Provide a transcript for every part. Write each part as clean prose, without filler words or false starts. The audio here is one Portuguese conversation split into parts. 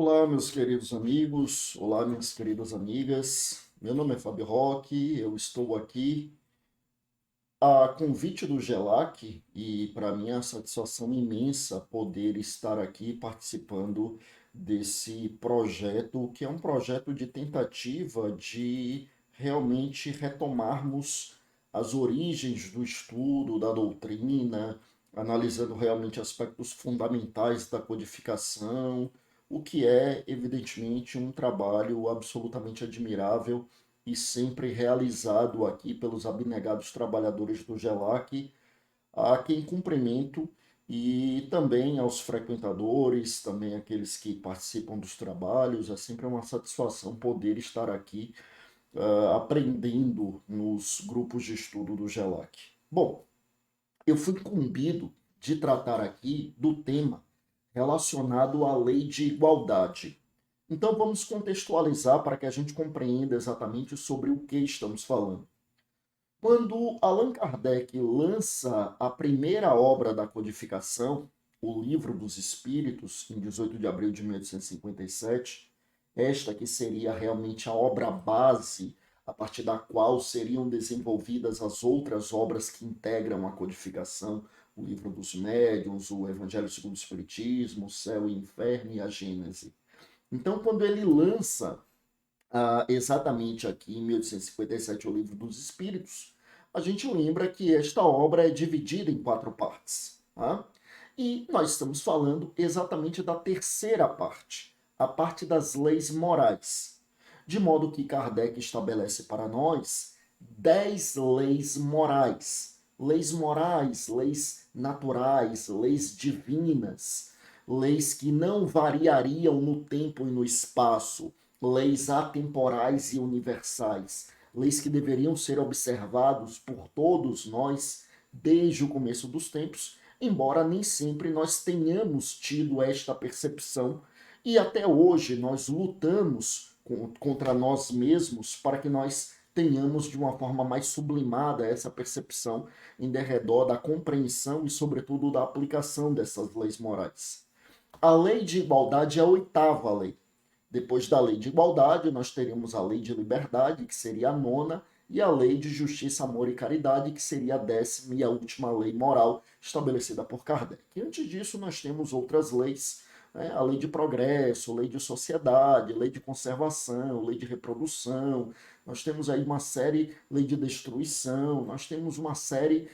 Olá, meus queridos amigos, olá, minhas queridas amigas. Meu nome é Fábio Roque, eu estou aqui a convite do GELAC e para mim é uma satisfação imensa poder estar aqui participando desse projeto, que é um projeto de tentativa de realmente retomarmos as origens do estudo, da doutrina, analisando realmente aspectos fundamentais da codificação, o que é, evidentemente, um trabalho absolutamente admirável e sempre realizado aqui pelos abnegados trabalhadores do GELAC, a quem cumprimento e também aos frequentadores, também aqueles que participam dos trabalhos. É sempre uma satisfação poder estar aqui aprendendo nos grupos de estudo do GELAC. Bom, eu fui incumbido de tratar aqui do tema relacionado à lei de igualdade. Então vamos contextualizar para que a gente compreenda exatamente sobre o que estamos falando. Quando Allan Kardec lança a primeira obra da codificação, o Livro dos Espíritos, em 18 de abril de 1857, esta que seria realmente a obra base a partir da qual seriam desenvolvidas as outras obras que integram a codificação, o Livro dos Médiuns, o Evangelho segundo o Espiritismo, o Céu e o Inferno e a Gênese. Então, quando ele lança exatamente aqui em 1857 o Livro dos Espíritos, a gente lembra que esta obra é dividida em quatro partes. Tá? E nós estamos falando exatamente da terceira parte, a parte das leis morais. De modo que Kardec estabelece para nós 10 leis morais. Leis morais, leis naturais, leis divinas, leis que não variariam no tempo e no espaço, leis atemporais e universais, leis que deveriam ser observados por todos nós desde o começo dos tempos, embora nem sempre nós tenhamos tido esta percepção e até hoje nós lutamos contra nós mesmos para que nós tenhamos de uma forma mais sublimada essa percepção em derredor da compreensão e, sobretudo, da aplicação dessas leis morais. A lei de igualdade é a oitava lei. Depois da lei de igualdade, nós teríamos a lei de liberdade, que seria a nona, e a lei de justiça, amor e caridade, que seria a décima e a última lei moral estabelecida por Kardec. E antes disso, nós temos outras leis, né? A lei de progresso, lei de sociedade, lei de conservação, lei de reprodução, nós temos aí uma série, lei de destruição, nós temos uma série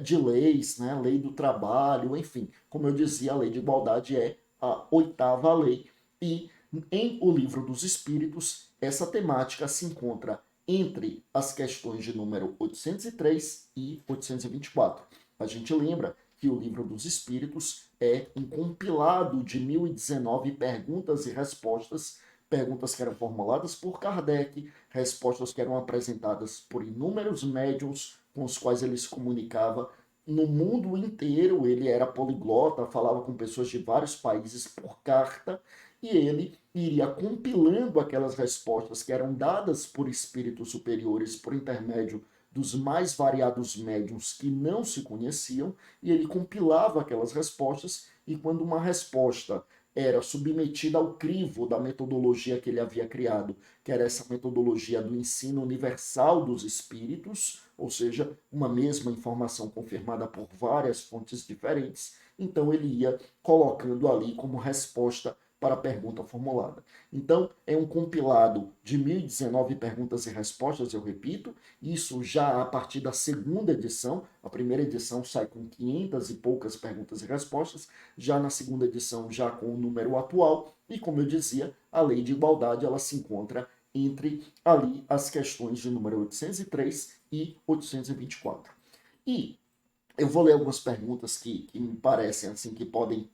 de leis, né? Lei do trabalho, enfim, como eu dizia, a lei de igualdade é a oitava lei, e em O Livro dos Espíritos, essa temática se encontra entre as questões de número 803 e 824. A gente lembra que o Livro dos Espíritos é um compilado de 1019 perguntas e respostas, perguntas que eram formuladas por Kardec, respostas que eram apresentadas por inúmeros médiuns com os quais ele se comunicava no mundo inteiro. Ele era poliglota, falava com pessoas de vários países por carta, e ele iria compilando aquelas respostas que eram dadas por espíritos superiores por intermédio dos mais variados médiums que não se conheciam, e ele compilava aquelas respostas, e quando uma resposta era submetida ao crivo da metodologia que ele havia criado, que era essa metodologia do ensino universal dos espíritos, ou seja, uma mesma informação confirmada por várias fontes diferentes, então ele ia colocando ali como resposta para a pergunta formulada. Então, é um compilado de 1019 perguntas e respostas, eu repito, isso já a partir da segunda edição. A primeira edição sai com 500 e poucas perguntas e respostas, já na segunda edição já com o número atual, e como eu dizia, a lei de igualdade ela se encontra entre ali as questões de número 803 e 824. E eu vou ler algumas perguntas que me parecem assim que podem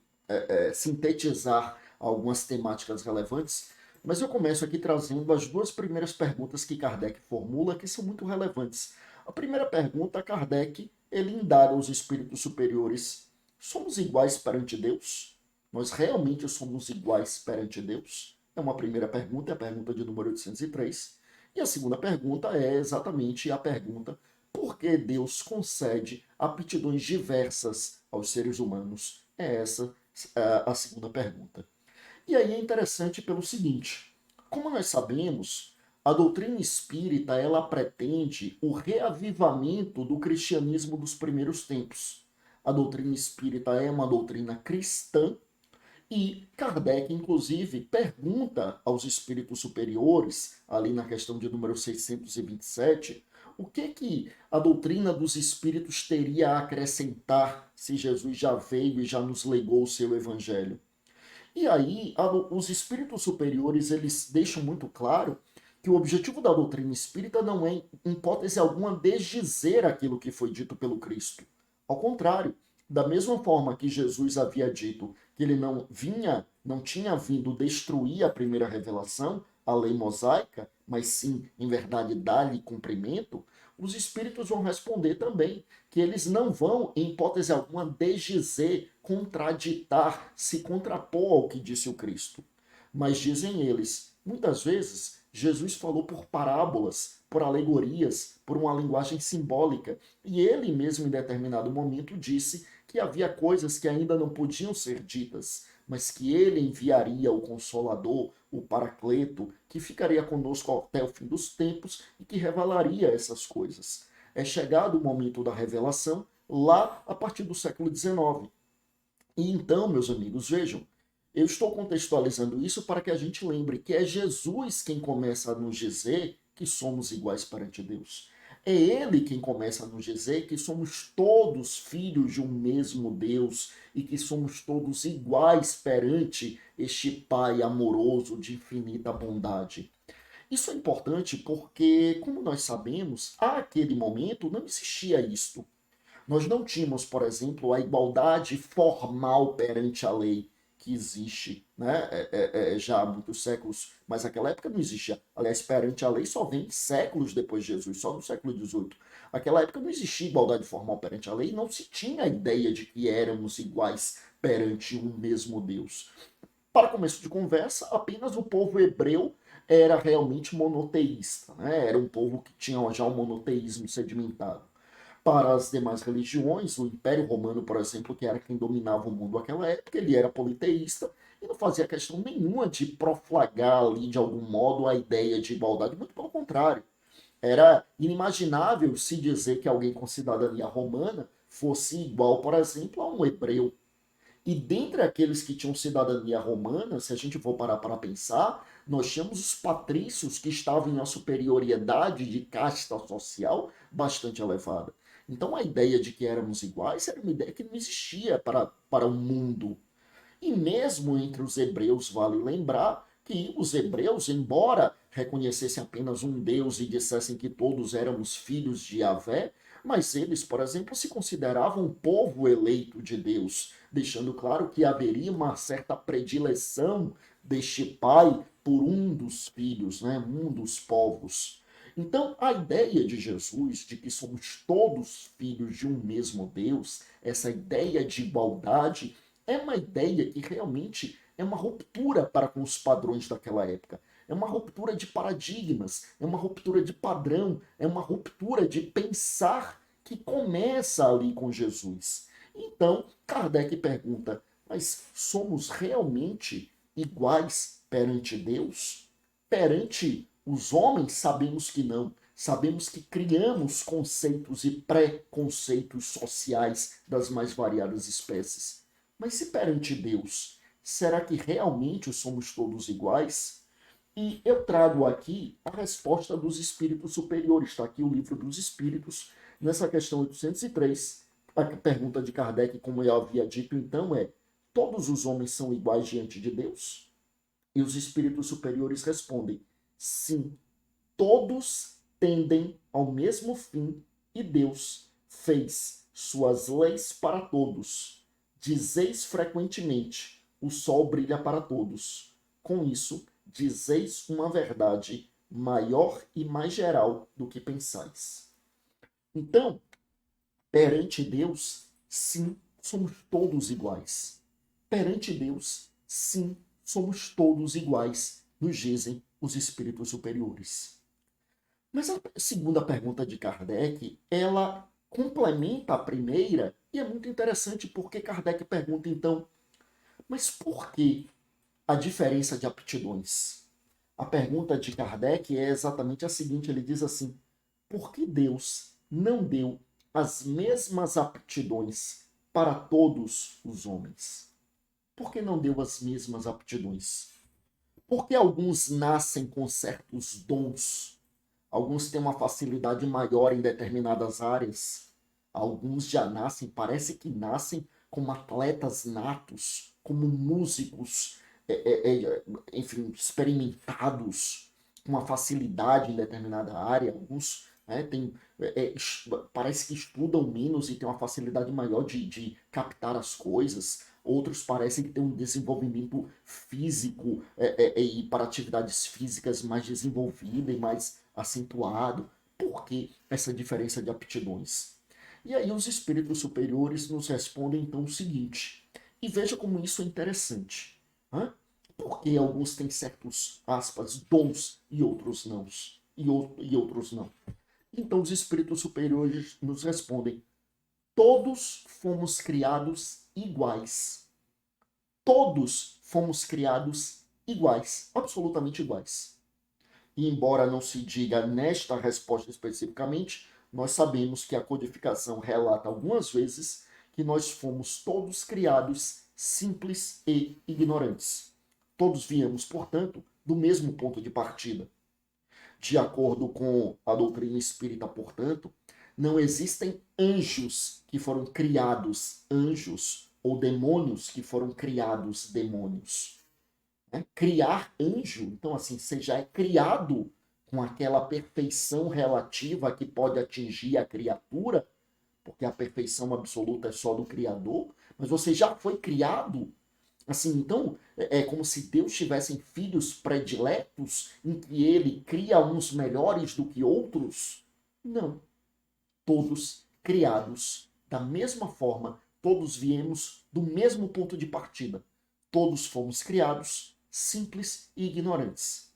sintetizar algumas temáticas relevantes, mas eu começo aqui trazendo as duas primeiras perguntas que Kardec formula, que são muito relevantes. A primeira pergunta, Kardec, ele indaga os espíritos superiores: somos iguais perante Deus? Nós realmente somos iguais perante Deus? É uma primeira pergunta, é a pergunta de número 803. E a segunda pergunta é exatamente a pergunta: por que Deus concede aptidões diversas aos seres humanos? É essa a segunda pergunta. E aí é interessante pelo seguinte, como nós sabemos, a doutrina espírita ela pretende o reavivamento do cristianismo dos primeiros tempos. A doutrina espírita é uma doutrina cristã e Kardec, inclusive, pergunta aos espíritos superiores, ali na questão de número 627, o que a doutrina dos espíritos teria a acrescentar se Jesus já veio e já nos legou o seu evangelho. E aí, os espíritos superiores, eles deixam muito claro que o objetivo da doutrina espírita não é, em hipótese alguma, desdizer aquilo que foi dito pelo Cristo. Ao contrário, da mesma forma que Jesus havia dito que ele não tinha vindo destruir a primeira revelação, a lei mosaica, mas sim, em verdade, dar-lhe cumprimento, os espíritos vão responder também que eles não vão, em hipótese alguma, desdizer, contraditar, se contrapor ao que disse o Cristo. Mas dizem eles, muitas vezes, Jesus falou por parábolas, por alegorias, por uma linguagem simbólica, e ele mesmo, em determinado momento, disse que havia coisas que ainda não podiam ser ditas, mas que ele enviaria o Consolador, o Paracleto, que ficaria conosco até o fim dos tempos e que revelaria essas coisas. É chegado o momento da revelação, lá a partir do século XIX. E então, meus amigos, vejam, eu estou contextualizando isso para que a gente lembre que é Jesus quem começa a nos dizer que somos iguais perante Deus. É Ele quem começa a nos dizer que somos todos filhos de um mesmo Deus e que somos todos iguais perante este Pai amoroso de infinita bondade. Isso é importante porque, como nós sabemos, àquele momento não existia isto. Nós não tínhamos, por exemplo, a igualdade formal perante a lei que existe, né? Já há muitos séculos, mas naquela época não existia. Aliás, perante a lei só vem séculos depois de Jesus, só no século XVIII. Naquela época não existia igualdade formal perante a lei, não se tinha a ideia de que éramos iguais perante um mesmo Deus. Para começo de conversa, apenas o povo hebreu era realmente monoteísta, né? Era um povo que tinha já um monoteísmo sedimentado. Para as demais religiões, o Império Romano, por exemplo, que era quem dominava o mundo naquela época, ele era politeísta e não fazia questão nenhuma de proflagar ali, de algum modo, a ideia de igualdade. Muito pelo contrário. Era inimaginável se dizer que alguém com cidadania romana fosse igual, por exemplo, a um hebreu. E dentre aqueles que tinham cidadania romana, se a gente for parar para pensar, nós tínhamos os patrícios que estavam em uma superioridade de casta social bastante elevada. Então a ideia de que éramos iguais era uma ideia que não existia para o mundo. E mesmo entre os hebreus, vale lembrar que os hebreus, embora reconhecessem apenas um Deus e dissessem que todos éramos filhos de Yahvé, mas eles, por exemplo, se consideravam um povo eleito de Deus, deixando claro que haveria uma certa predileção deste pai por um dos filhos, né, um dos povos. Então, a ideia de Jesus de que somos todos filhos de um mesmo Deus, essa ideia de igualdade, é uma ideia que realmente é uma ruptura para com os padrões daquela época. É uma ruptura de paradigmas, é uma ruptura de padrão, é uma ruptura de pensar que começa ali com Jesus. Então, Kardec pergunta: mas somos realmente iguais perante Deus? Perante os homens, sabemos que não. Sabemos que criamos conceitos e preconceitos sociais das mais variadas espécies. Mas se perante Deus, será que realmente somos todos iguais? E eu trago aqui a resposta dos espíritos superiores. Está aqui o livro dos espíritos, nessa questão 803. A pergunta de Kardec, como eu havia dito então, é: todos os homens são iguais diante de Deus? E os espíritos superiores respondem: sim, todos tendem ao mesmo fim e Deus fez suas leis para todos. Dizeis frequentemente: o sol brilha para todos. Com isso, dizeis uma verdade maior e mais geral do que pensais. Então, perante Deus, sim, somos todos iguais. Perante Deus, sim, somos todos iguais, nos dizem os espíritos superiores. Mas a segunda pergunta de Kardec, ela complementa a primeira e é muito interessante porque Kardec pergunta então, mas por que a diferença de aptidões? A pergunta de Kardec é exatamente a seguinte, ele diz assim, por que Deus não deu as mesmas aptidões para todos os homens? Por que não deu as mesmas aptidões? Porque alguns nascem com certos dons, alguns têm uma facilidade maior em determinadas áreas, alguns já nascem, parece que nascem como atletas natos, como músicos, enfim, experimentados, com uma facilidade em determinada área, alguns parece que estudam menos e têm uma facilidade maior de captar as coisas. Outros parecem que têm um desenvolvimento físico e para atividades físicas mais desenvolvido e mais acentuado. Por que essa diferença de aptidões? E aí os espíritos superiores nos respondem então o seguinte, e veja como isso é interessante. Né? Por que alguns têm certos, aspas, dons e outros não? E outros não. Então os espíritos superiores nos respondem, todos fomos criados iguais. Todos fomos criados iguais, absolutamente iguais. E embora não se diga nesta resposta especificamente, nós sabemos que a codificação relata algumas vezes que nós fomos todos criados simples e ignorantes. Todos viemos, portanto, do mesmo ponto de partida. De acordo com a doutrina espírita, portanto, não existem anjos que foram criados anjos ou demônios que foram criados demônios. Criar anjo, então assim, você já é criado com aquela perfeição relativa que pode atingir a criatura, porque a perfeição absoluta é só do Criador, mas você já foi criado. Assim, então, é como se Deus tivesse filhos prediletos em que ele cria uns melhores do que outros. Não. Todos criados da mesma forma, todos viemos do mesmo ponto de partida. Todos fomos criados simples e ignorantes.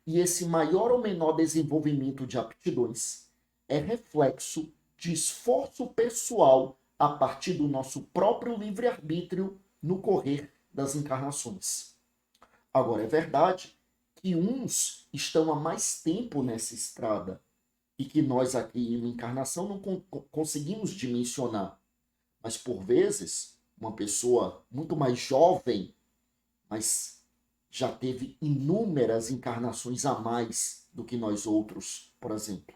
E esse maior ou menor desenvolvimento de aptidões é reflexo de esforço pessoal a partir do nosso próprio livre-arbítrio no correr das encarnações. Agora, é verdade que uns estão há mais tempo nessa estrada e que nós aqui em encarnação não conseguimos dimensionar. Mas, por vezes, uma pessoa muito mais jovem, mas já teve inúmeras encarnações a mais do que nós outros, por exemplo.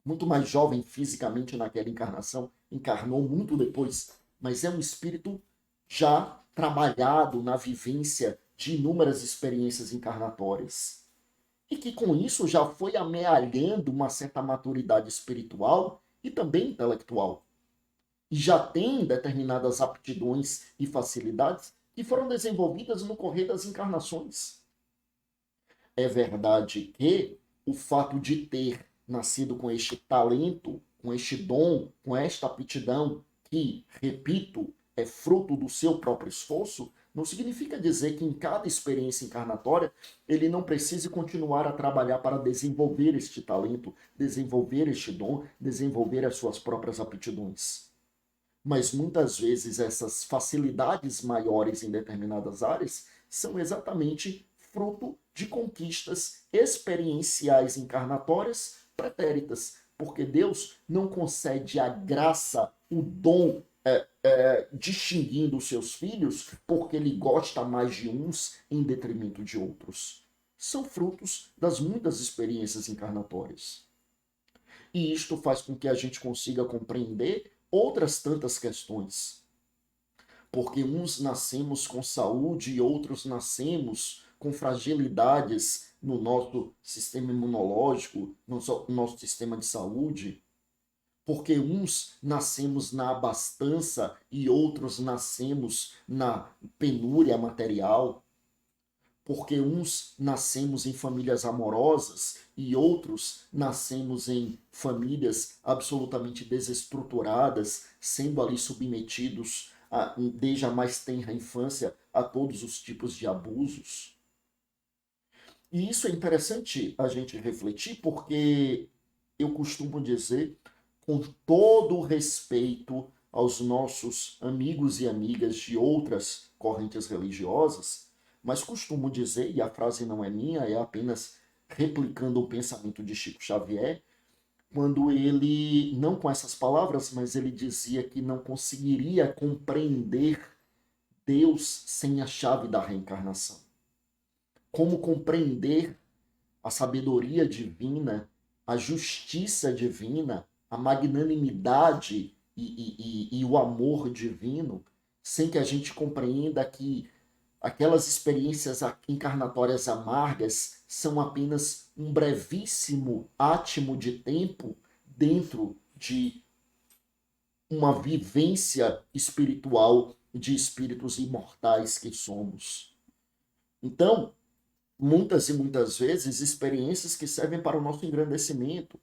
Muito mais jovem fisicamente naquela encarnação, encarnou muito depois, mas é um espírito já trabalhado na vivência de inúmeras experiências encarnatórias. E que com isso já foi amealhando uma certa maturidade espiritual e também intelectual. E já tem determinadas aptidões e facilidades que foram desenvolvidas no correr das encarnações. É verdade que o fato de ter nascido com este talento, com este dom, com esta aptidão, que, repito, é fruto do seu próprio esforço, não significa dizer que em cada experiência encarnatória ele não precise continuar a trabalhar para desenvolver este talento, desenvolver este dom, desenvolver as suas próprias aptidões. Mas muitas vezes essas facilidades maiores em determinadas áreas são exatamente fruto de conquistas experienciais encarnatórias pretéritas, porque Deus não concede a graça, o dom, distinguindo os seus filhos, porque ele gosta mais de uns em detrimento de outros. São frutos das muitas experiências encarnatórias. E isto faz com que a gente consiga compreender outras tantas questões. Porque uns nascemos com saúde e outros nascemos com fragilidades no nosso sistema imunológico, no nosso sistema de saúde. Porque uns nascemos na abastança e outros nascemos na penúria material. Porque uns nascemos em famílias amorosas e outros nascemos em famílias absolutamente desestruturadas, sendo ali submetidos desde a mais tenra infância a todos os tipos de abusos. E isso é interessante a gente refletir, porque eu costumo dizer, com todo o respeito aos nossos amigos e amigas de outras correntes religiosas, mas costumo dizer, e a frase não é minha, é apenas replicando o pensamento de Chico Xavier, quando ele, não com essas palavras, mas ele dizia que não conseguiria compreender Deus sem a chave da reencarnação. Como compreender a sabedoria divina, a justiça divina, a magnanimidade e o amor divino, sem que a gente compreenda que aquelas experiências encarnatórias amargas são apenas um brevíssimo átimo de tempo dentro de uma vivência espiritual de espíritos imortais que somos. Então, muitas e muitas vezes, experiências que servem para o nosso engrandecimento,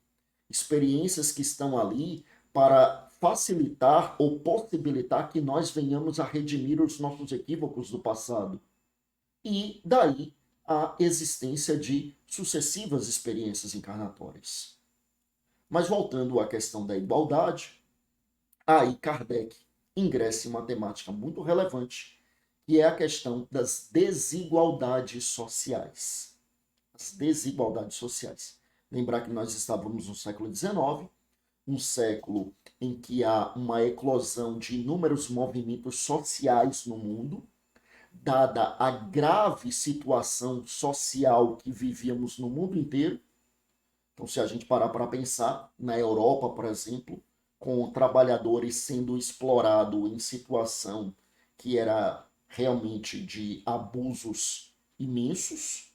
experiências que estão ali para facilitar ou possibilitar que nós venhamos a redimir os nossos equívocos do passado. E daí a existência de sucessivas experiências encarnatórias. Mas voltando à questão da igualdade, aí Kardec ingressa em uma temática muito relevante, que é a questão das desigualdades sociais. As desigualdades sociais. Lembrar que nós estávamos no século XIX, um século em que há uma eclosão de inúmeros movimentos sociais no mundo, dada a grave situação social que vivíamos no mundo inteiro. Então, se a gente parar para pensar, na Europa, por exemplo, com trabalhadores sendo explorados em situação que era realmente de abusos imensos,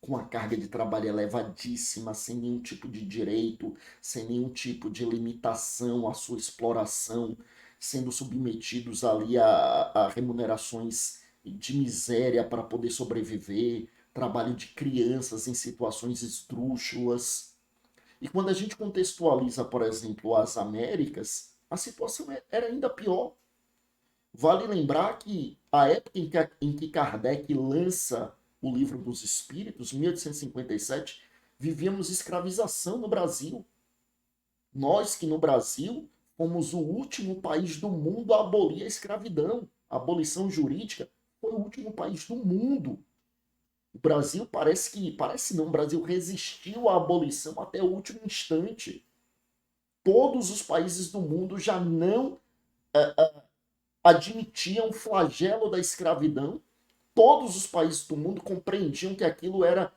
com a carga de trabalho elevadíssima, sem nenhum tipo de direito, sem nenhum tipo de limitação à sua exploração, sendo submetidos ali a remunerações de miséria para poder sobreviver, trabalho de crianças em situações esdrúxulas. E quando a gente contextualiza, por exemplo, as Américas, a situação era ainda pior. Vale lembrar que a época em que Kardec lança o Livro dos Espíritos, 1857, vivíamos escravização no Brasil. Nós que no Brasil fomos o último país do mundo a abolir a escravidão. A abolição jurídica foi o último país do mundo. O Brasil parece não, o Brasil resistiu à abolição até o último instante. Todos os países do mundo já não admitiam o flagelo da escravidão. Todos os países do mundo compreendiam que aquilo era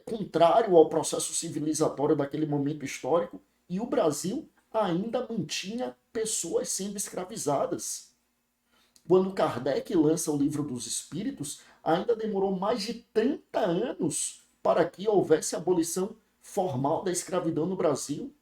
contrário ao processo civilizatório daquele momento histórico, e o Brasil ainda mantinha pessoas sendo escravizadas. Quando Kardec lança o Livro dos Espíritos, ainda demorou mais de 30 anos para que houvesse abolição formal da escravidão no Brasil.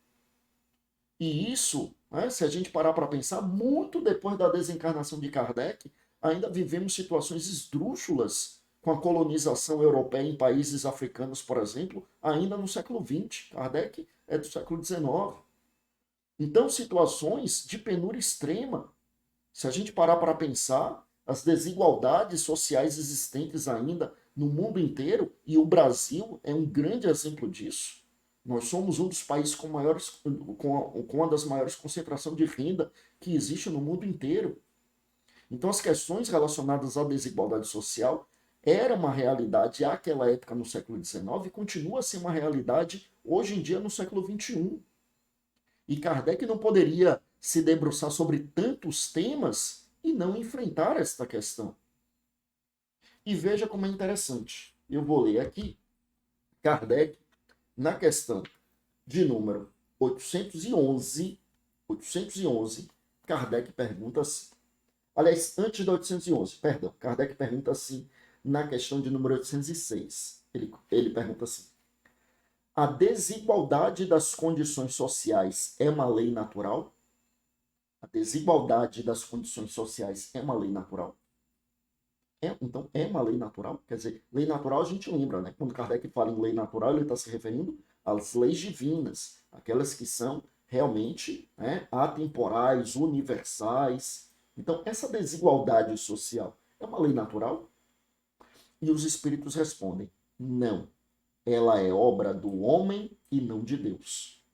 E isso, né, se a gente parar para pensar, muito depois da desencarnação de Kardec, ainda vivemos situações esdrúxulas com a colonização europeia em países africanos, por exemplo, ainda no século XX. Kardec é do século XIX. Então, situações de penúria extrema. Se a gente parar para pensar, as desigualdades sociais existentes ainda no mundo inteiro, e o Brasil é um grande exemplo disso. Nós somos um dos países com uma das maiores concentrações de renda que existe no mundo inteiro. Então, as questões relacionadas à desigualdade social era uma realidade àquela época no século XIX e continua a ser uma realidade hoje em dia no século XXI. E Kardec não poderia se debruçar sobre tantos temas e não enfrentar esta questão. E veja como é interessante. Eu vou ler aqui Kardec na questão de número 811, Kardec pergunta assim. Aliás, antes da 811, perdão, Kardec pergunta assim na questão de número 806. Ele pergunta assim: a desigualdade das condições sociais é uma lei natural? A desigualdade das condições sociais é uma lei natural? Então, é uma lei natural? Quer dizer, lei natural a gente lembra, né? Quando Kardec fala em lei natural, ele está se referindo às leis divinas, aquelas que são realmente, né, atemporais, universais. Então, essa desigualdade social é uma lei natural? E os espíritos respondem: não. Ela é obra do homem e não de Deus.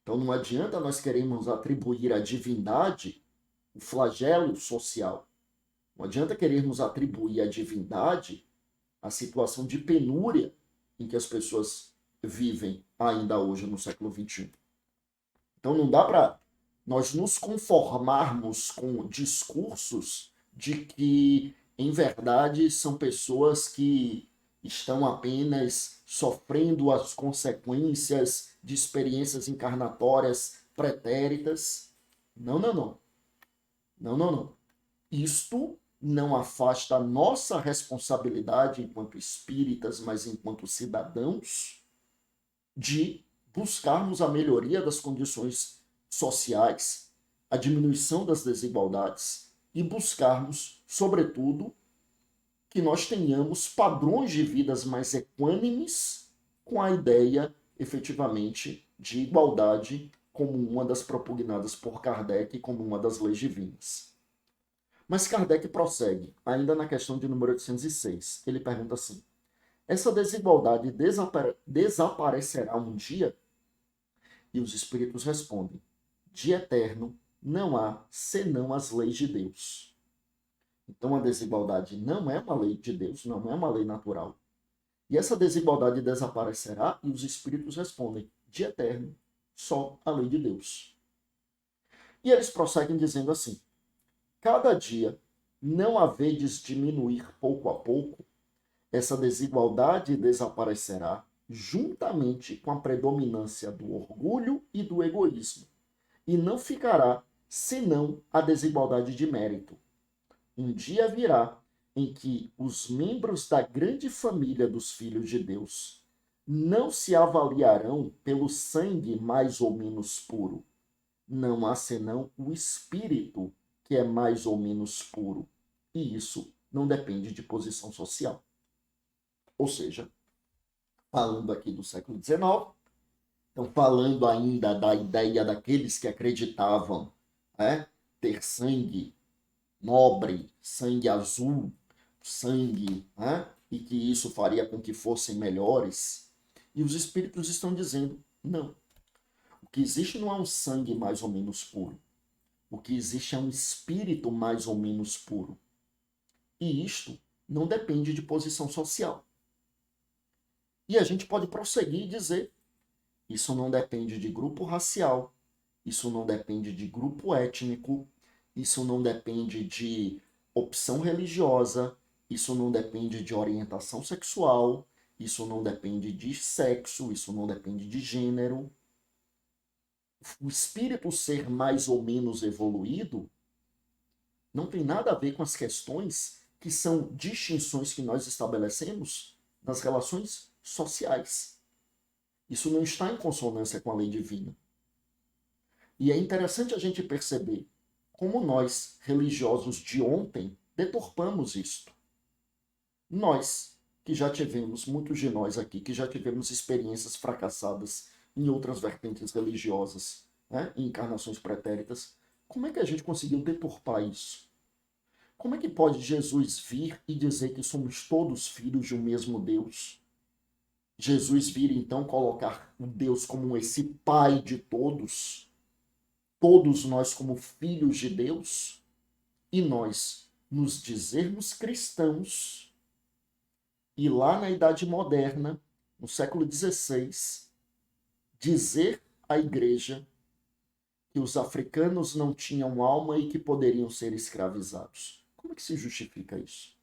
Então, não adianta nós queremos atribuir à divindade o flagelo social. Não adianta querermos atribuir à divindade a situação de penúria em que as pessoas vivem ainda hoje no século XXI. Então não dá para nós nos conformarmos com discursos de que, em verdade, são pessoas que estão apenas sofrendo as consequências de experiências encarnatórias pretéritas. Não, não, não. Não, não, não. Isto não afasta a nossa responsabilidade enquanto espíritas, mas enquanto cidadãos, de buscarmos a melhoria das condições sociais, a diminuição das desigualdades e buscarmos, sobretudo, que nós tenhamos padrões de vidas mais equânimes com a ideia, efetivamente, de igualdade como uma das propugnadas por Kardec como uma das leis divinas. Mas Kardec prossegue, ainda na questão de número 806. Ele pergunta assim: essa desigualdade desaparecerá um dia? E os espíritos respondem: de eterno não há senão as leis de Deus. Então a desigualdade não é uma lei de Deus, não é uma lei natural. E essa desigualdade desaparecerá? E os espíritos respondem: de eterno, só a lei de Deus. E eles prosseguem dizendo assim: cada dia não havedes diminuir pouco a pouco, essa desigualdade desaparecerá juntamente com a predominância do orgulho e do egoísmo, e não ficará senão a desigualdade de mérito. Um dia virá em que os membros da grande família dos filhos de Deus não se avaliarão pelo sangue mais ou menos puro. Não há senão o espírito que é mais ou menos puro. E isso não depende de posição social. Ou seja, falando aqui do século XIX, então falando ainda da ideia daqueles que acreditavam ter sangue nobre, sangue azul, sangue, e que isso faria com que fossem melhores. E os espíritos estão dizendo: não. O que existe não é um sangue mais ou menos puro. O que existe é um espírito mais ou menos puro. E isto não depende de posição social. E a gente pode prosseguir e dizer: isso não depende de grupo racial, isso não depende de grupo étnico, isso não depende de opção religiosa, isso não depende de orientação sexual, isso não depende de sexo, isso não depende de gênero. O espírito ser mais ou menos evoluído não tem nada a ver com as questões que são distinções que nós estabelecemos nas relações sociais. Isso não está em consonância com a lei divina. E é interessante a gente perceber como nós, religiosos de ontem, deturpamos isto. Nós, que já tivemos, muitos de nós aqui, que já tivemos experiências fracassadas em outras vertentes religiosas, em encarnações pretéritas, como é que a gente conseguiu deturpar isso? Como é que pode Jesus vir e dizer que somos todos filhos de um mesmo Deus? Jesus vir, então, colocar o Deus como esse Pai de todos nós como filhos de Deus, e nós nos dizermos cristãos, e lá na Idade Moderna, no século XVI, dizer à igreja que os africanos não tinham alma e que poderiam ser escravizados. Como é que se justifica isso?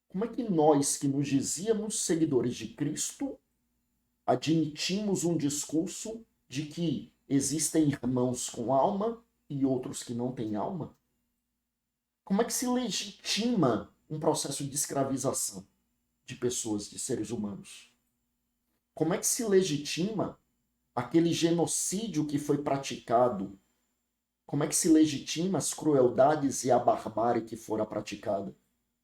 Como é que nós, que nos dizíamos seguidores de Cristo, admitimos um discurso de que existem irmãos com alma e outros que não têm alma? Como é que se legitima um processo de escravização de pessoas, de seres humanos? Como é que se legitima aquele genocídio que foi praticado? Como é que se legitima as crueldades e a barbárie que fora praticada?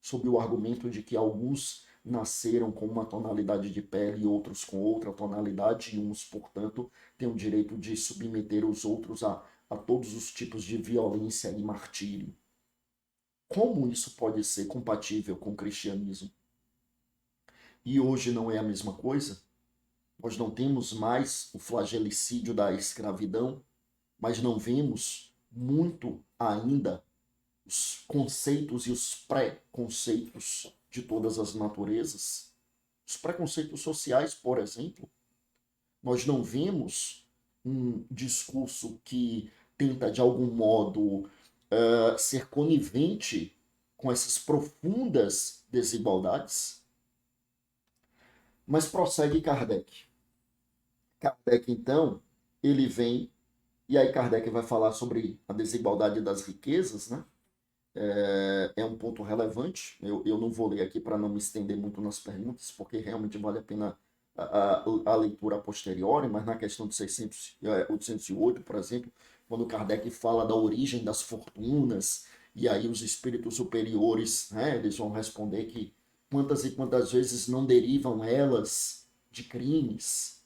Sob o argumento de que alguns nasceram com uma tonalidade de pele e outros com outra tonalidade, e uns, portanto, têm o direito de submeter os outros a todos os tipos de violência e martírio. Como isso pode ser compatível com o cristianismo? E hoje não é a mesma coisa? Nós não temos mais o flagelicídio da escravidão, mas não vemos muito ainda os conceitos e os pré-conceitos de todas as naturezas. Os preconceitos sociais, por exemplo. Nós não vemos um discurso que tenta, de algum modo, ser conivente com essas profundas desigualdades. Mas prossegue Kardec. Kardec, então, ele vem, e aí Kardec vai falar sobre a desigualdade das riquezas, né? É um ponto relevante. Eu não vou ler aqui para não me estender muito nas perguntas, porque realmente vale a pena a leitura a posteriori, mas na questão de 808, por exemplo, quando Kardec fala da origem das fortunas, e aí os espíritos superiores, né, eles vão responder que quantas e quantas vezes não derivam elas de crimes.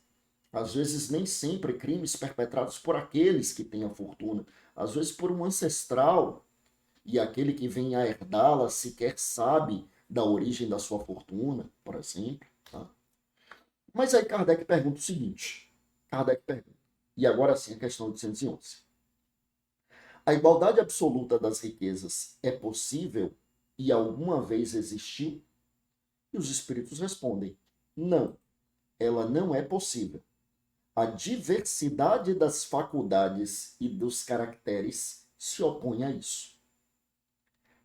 Às vezes nem sempre crimes perpetrados por aqueles que têm a fortuna, às vezes por um ancestral, e aquele que vem a herdá-la sequer sabe da origem da sua fortuna, por exemplo. Tá? Mas aí Kardec pergunta o seguinte, Kardec pergunta, e agora sim a questão 811. A igualdade absoluta das riquezas é possível e alguma vez existiu? E os espíritos respondem, não, ela não é possível. A diversidade das faculdades e dos caracteres se opõe a isso.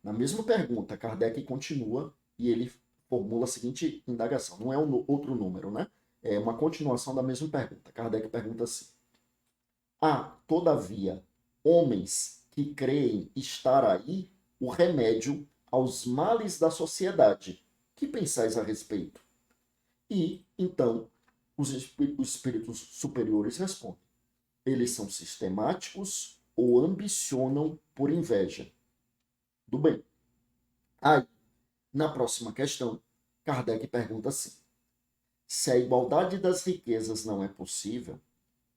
Na mesma pergunta, Kardec continua e ele formula a seguinte indagação. Não é outro número, né? É uma continuação da mesma pergunta. Kardec pergunta assim. Há, todavia, homens que creem estar aí o remédio aos males da sociedade. Que pensais a respeito? E, então, os espíritos superiores respondem. Eles são sistemáticos ou ambicionam por inveja. Do bem. Aí, na próxima questão, Kardec pergunta assim: se a igualdade das riquezas não é possível,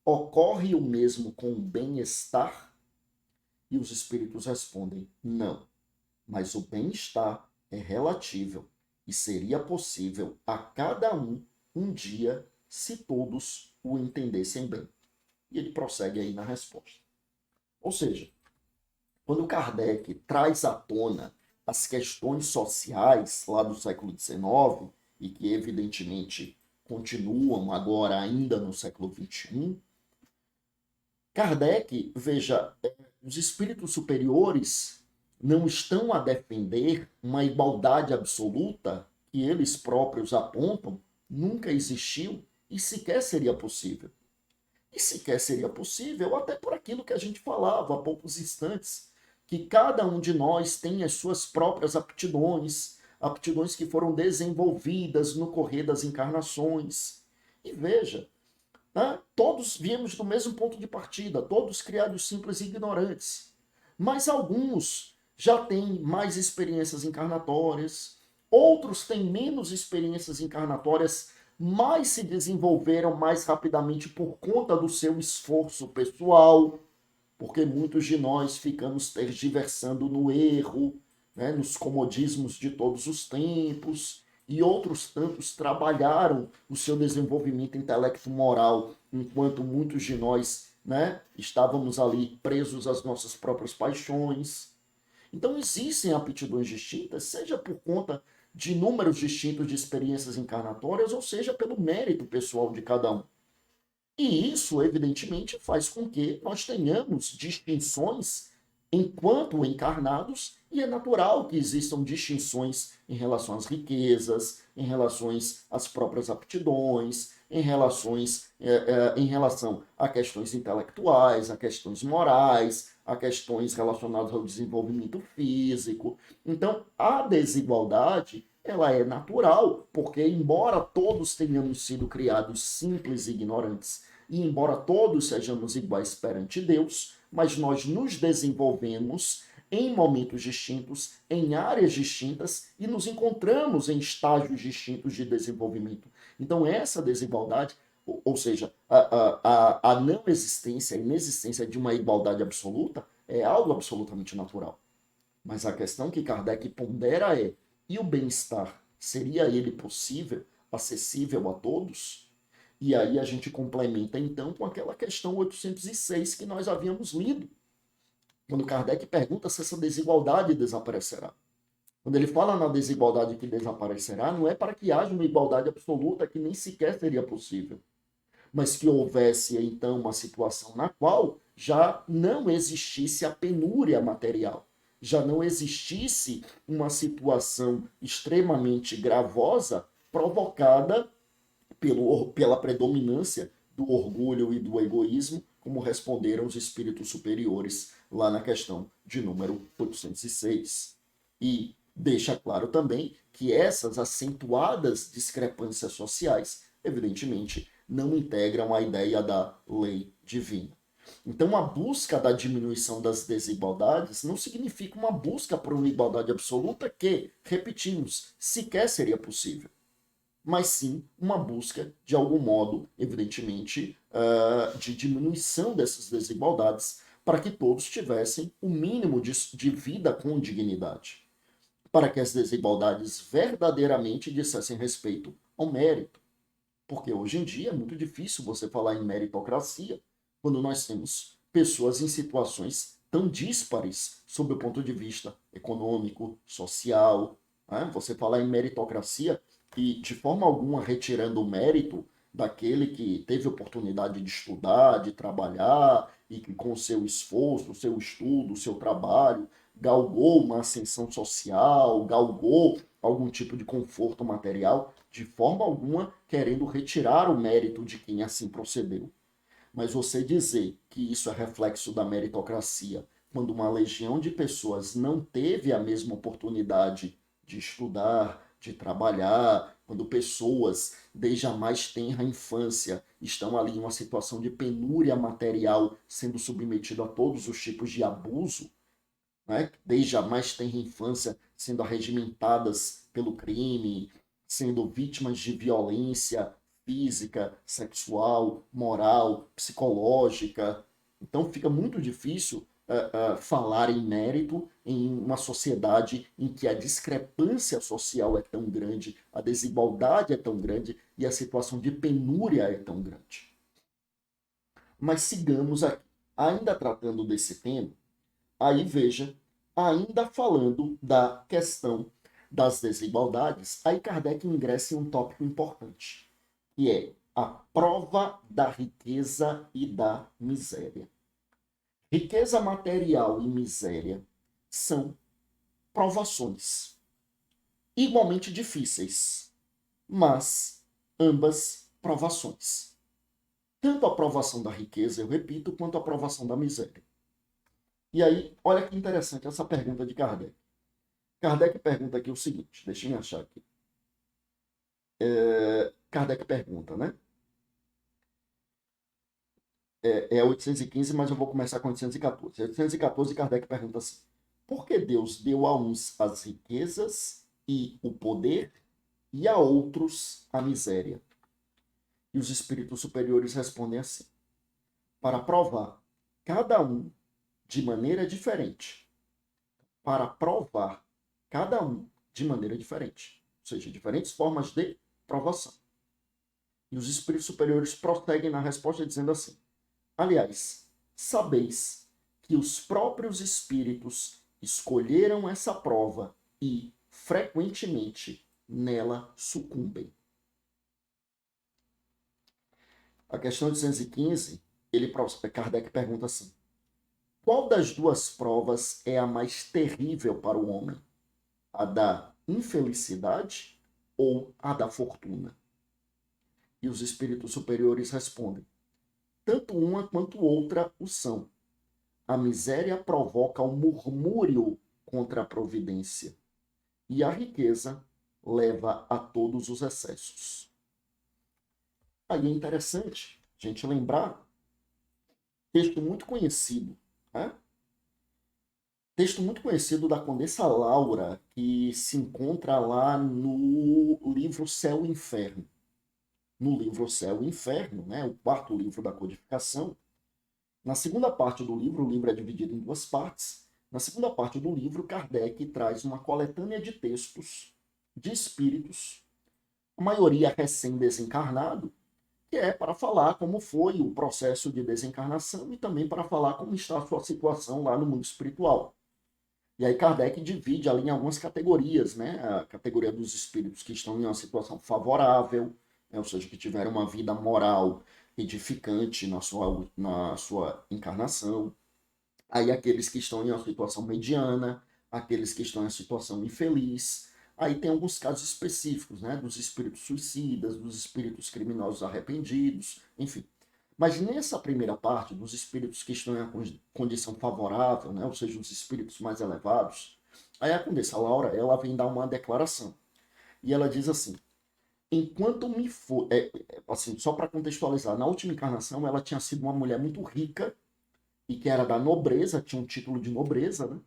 ocorre o mesmo com o bem-estar? E os espíritos respondem: não, mas o bem-estar é relatível e seria possível a cada um dia se todos o entendessem bem. E ele prossegue aí na resposta. Ou seja, quando Kardec traz à tona as questões sociais lá do século XIX, e que evidentemente continuam agora ainda no século XXI, Kardec, veja, os espíritos superiores não estão a defender uma igualdade absoluta que eles próprios apontam, nunca existiu e sequer seria possível. E sequer seria possível, até por aquilo que a gente falava há poucos instantes, que cada um de nós tem as suas próprias aptidões, aptidões que foram desenvolvidas no correr das encarnações. E veja, né, todos viemos do mesmo ponto de partida, todos criados simples e ignorantes. Mas alguns já têm mais experiências encarnatórias, outros têm menos experiências encarnatórias, mas se desenvolveram mais rapidamente por conta do seu esforço pessoal, porque muitos de nós ficamos tergiversando no erro, né, nos comodismos de todos os tempos, e outros tantos trabalharam o seu desenvolvimento intelecto-moral, enquanto muitos de nós, né, estávamos ali presos às nossas próprias paixões. Então existem aptidões distintas, seja por conta de números distintos de experiências encarnatórias, ou seja pelo mérito pessoal de cada um. E isso, evidentemente, faz com que nós tenhamos distinções enquanto encarnados, e é natural que existam distinções em relação às riquezas, em relação às próprias aptidões, em relação a questões intelectuais, a questões morais, a questões relacionadas ao desenvolvimento físico. Então, a desigualdade ela é natural, porque embora todos tenhamos sido criados simples e ignorantes, e embora todos sejamos iguais perante Deus, mas nós nos desenvolvemos em momentos distintos, em áreas distintas e nos encontramos em estágios distintos de desenvolvimento. Então, essa desigualdade, ou seja, a não existência, a inexistência de uma igualdade absoluta, é algo absolutamente natural. Mas a questão que Kardec pondera é: e o bem-estar? Seria ele possível, acessível a todos? E aí a gente complementa então com aquela questão 806 que nós havíamos lido. Quando Kardec pergunta se essa desigualdade desaparecerá. Quando ele fala na desigualdade que desaparecerá, não é para que haja uma igualdade absoluta que nem sequer seria possível, mas que houvesse então uma situação na qual já não existisse a penúria material, já não existisse uma situação extremamente gravosa provocada pela predominância do orgulho e do egoísmo, como responderam os espíritos superiores lá na questão de número 806. E deixa claro também que essas acentuadas discrepâncias sociais, evidentemente, não integram a ideia da lei divina. Então, a busca da diminuição das desigualdades não significa uma busca por uma igualdade absoluta que, repetimos, sequer seria possível, mas sim uma busca, de algum modo, evidentemente, de diminuição dessas desigualdades para que todos tivessem o mínimo de vida com dignidade, para que as desigualdades verdadeiramente dissessem respeito ao mérito. Porque hoje em dia é muito difícil você falar em meritocracia quando nós temos pessoas em situações tão díspares sob o ponto de vista econômico, social. Né? Você falar em meritocracia e de forma alguma retirando o mérito daquele que teve oportunidade de estudar, de trabalhar e que com o seu esforço, o seu estudo, o seu trabalho, galgou uma ascensão social, galgou algum tipo de conforto material, de forma alguma querendo retirar o mérito de quem assim procedeu. Mas você dizer que isso é reflexo da meritocracia, quando uma legião de pessoas não teve a mesma oportunidade de estudar, de trabalhar, quando pessoas, desde a mais tenra infância, estão ali em uma situação de penúria material, sendo submetido a todos os tipos de abuso, né? Desde a mais tenra infância, sendo arregimentadas pelo crime, sendo vítimas de violência física, sexual, moral, psicológica. Então fica muito difícil falar em mérito em uma sociedade em que a discrepância social é tão grande, a desigualdade é tão grande e a situação de penúria é tão grande. Mas sigamos aqui. Ainda tratando desse tema, aí veja, ainda falando da questão das desigualdades, aí Kardec ingressa em um tópico importante, que é a prova da riqueza e da miséria. Riqueza material e miséria são provações igualmente difíceis, mas ambas provações. Tanto a provação da riqueza, eu repito, quanto a provação da miséria. E aí, olha que interessante essa pergunta de Kardec. Kardec pergunta aqui o seguinte, deixa eu achar aqui. Kardec pergunta, né? É 815, mas eu vou começar com 814. 814, Kardec pergunta assim: por que Deus deu a uns as riquezas e o poder e a outros a miséria? E os espíritos superiores respondem assim: para provar cada um de maneira diferente. Para provar cada um de maneira diferente. Ou seja, diferentes formas de provação. E os espíritos superiores prosseguem na resposta dizendo assim: aliás, sabeis que os próprios espíritos escolheram essa prova e, frequentemente, nela sucumbem. A questão 815, Kardec pergunta assim: qual das duas provas é a mais terrível para o homem? A da infelicidade ou a da fortuna? E os espíritos superiores respondem: tanto uma quanto outra o são. A miséria provoca um murmúrio contra a providência, e a riqueza leva a todos os excessos. Aí é interessante a gente lembrar texto muito conhecido, né? Texto muito conhecido da Condessa Laura, que se encontra lá no livro Céu e Inferno. No livro Céu e Inferno, né, o quarto livro da codificação, na segunda parte do livro, o livro é dividido em duas partes. Na segunda parte do livro, Kardec traz uma coletânea de textos de espíritos, a maioria recém-desencarnado, que é para falar como foi o processo de desencarnação e também para falar como está a sua situação lá no mundo espiritual. E aí Kardec divide ali em algumas categorias, né? A categoria dos espíritos que estão em uma situação favorável, né? Ou seja, que tiveram uma vida moral edificante na sua encarnação. Aí aqueles que estão em uma situação mediana, aqueles que estão em uma situação infeliz. Aí tem alguns casos específicos, né? Dos espíritos suicidas, dos espíritos criminosos arrependidos, enfim. Mas nessa primeira parte, dos espíritos que estão em uma condição favorável, né? Ou seja, os espíritos mais elevados, aí a Condessa Laura, ela vem dar uma declaração. E ela diz assim, enquanto me for... assim, só para contextualizar, na última encarnação ela tinha sido uma mulher muito rica, e que era da nobreza, tinha um título de nobreza, né?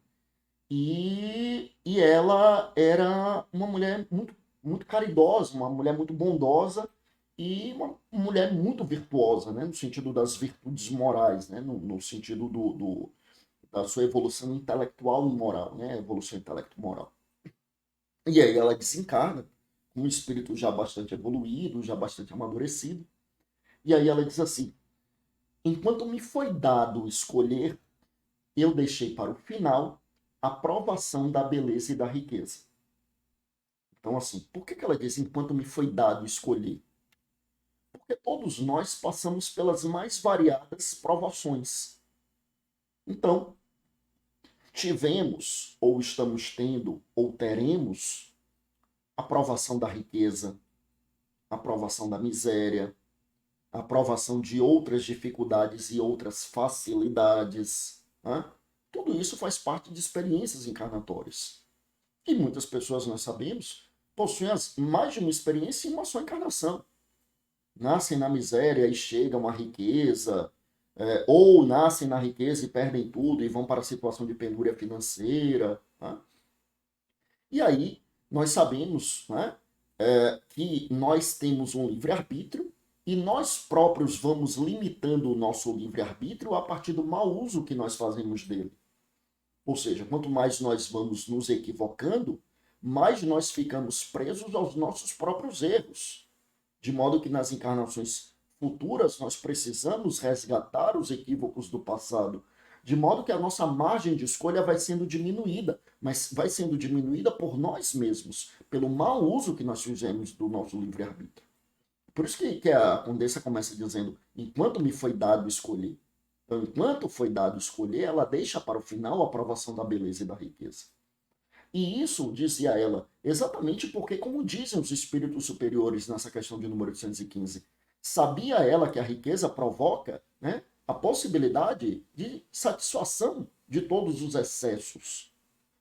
E ela era uma mulher muito, muito caridosa, uma mulher muito bondosa e uma mulher muito virtuosa, né? No sentido das virtudes morais, né? No sentido da sua evolução intelectual e moral, né? Evolução intelecto-moral. E aí ela desencarna, com um espírito já bastante evoluído, já bastante amadurecido. E aí ela diz assim, enquanto me foi dado escolher, eu deixei para o final a provação da beleza e da riqueza. Então, assim, por que ela diz enquanto me foi dado escolher? Porque todos nós passamos pelas mais variadas provações. Então, tivemos, ou estamos tendo, ou teremos a provação da riqueza, a provação da miséria, a provação de outras dificuldades e outras facilidades. Né? Tudo isso faz parte de experiências encarnatórias. E muitas pessoas, nós sabemos, possuem mais de uma experiência em uma só encarnação. Nascem na miséria e chegam à riqueza, ou nascem na riqueza e perdem tudo e vão para a situação de penúria financeira. Né? E aí nós sabemos, né, que nós temos um livre-arbítrio e nós próprios vamos limitando o nosso livre-arbítrio a partir do mau uso que nós fazemos dele. Ou seja, quanto mais nós vamos nos equivocando, mais nós ficamos presos aos nossos próprios erros. De modo que nas encarnações futuras nós precisamos resgatar os equívocos do passado. De modo que a nossa margem de escolha vai sendo diminuída, mas vai sendo diminuída por nós mesmos, pelo mau uso que nós fizemos do nosso livre-arbítrio. Por isso que a Condessa começa dizendo: enquanto me foi dado escolher. Então, enquanto foi dado escolher, ela deixa para o final a aprovação da beleza e da riqueza. E isso, dizia ela, exatamente porque, como dizem os espíritos superiores nessa questão de número 815, sabia ela que a riqueza provoca, né, a possibilidade de satisfação de todos os excessos.